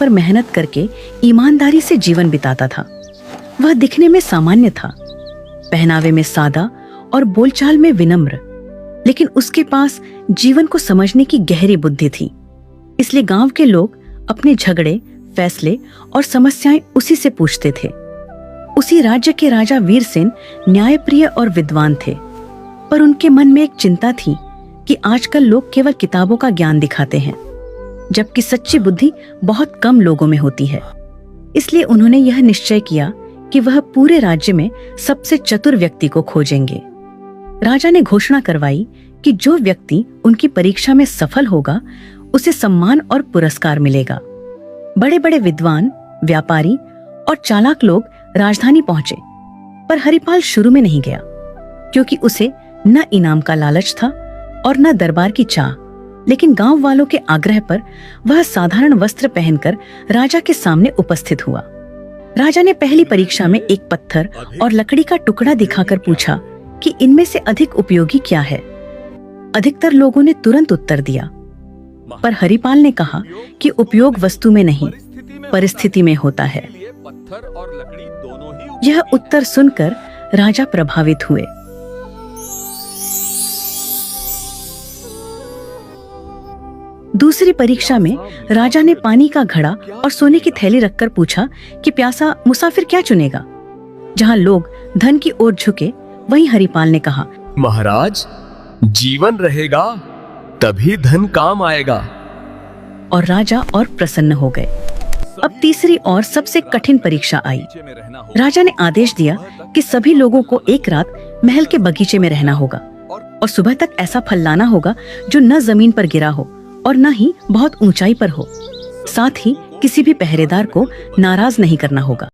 पर मेहनत करके ईमानदारी से जीवन बिताता था। वह दिखने में सामान्य था, पहनावे में सादा और बोलचाल में विनम्र, लेकिन उसके पास जीवन को समझने की गहरी बुद्धि थी। इसलिए गांव के लोग अपने झगड़े, फैसले और समस्याएं उसी से पूछते थे। उसी राज्य के राजा वीरसेन न्यायप्रिय और विद्वान थे, पर उनके मन में एक चिंता थी कि आजकल लोग केवल किताबों का ज्ञान दिखाते हैं, जबकि सच्ची बुद्धि बहुत कम लोगों में होती है। इसलिए उन्होंने यह निश्चय किया कि वह पूरे राज्य में सबसे चतुर व्यक्ति को खोजेंगे। राजा ने घोषणा करवाई कि जो व्यक्ति उनकी परीक्षा में सफल होगा उसे सम्मान और पुरस्कार मिलेगा। बड़े बड़े विद्वान, व्यापारी और चालाक लोग राजधानी पहुंचे, पर हरिपाल शुरू में नहीं गया, क्योंकि उसे न इनाम का लालच था और न दरबार की चाह। लेकिन गांव वालों के आग्रह पर वह साधारण वस्त्र पहनकर राजा के सामने उपस्थित हुआ। राजा ने पहली परीक्षा में एक पत्थर और लकड़ी का टुकड़ा दिखाकर पूछा कि इनमें से अधिक उपयोगी क्या है। अधिकतर लोगों ने तुरंत उत्तर दिया, पर हरिपाल ने कहा कि उपयोग वस्तु में नहीं, परिस्थिति में होता है। यह उत्तर सुनकर राजा प्रभावित हुए। दूसरी परीक्षा में राजा ने पानी का घड़ा और सोने की थैली रखकर पूछा कि प्यासा मुसाफिर क्या चुनेगा। जहां लोग धन की ओर झुके, वहीं हरिपाल ने कहा, महाराज, जीवन रहेगा तभी धन काम आएगा। और राजा और प्रसन्न हो गए। अब तीसरी और सबसे कठिन परीक्षा आई। राजा ने आदेश दिया कि सभी लोगों को एक रात महल के बगीचे में रहना होगा और सुबह तक ऐसा फल लाना होगा जो न जमीन पर गिरा हो और न ही बहुत ऊंचाई पर हो। साथ ही किसी भी पहरेदार को नाराज नहीं करना होगा।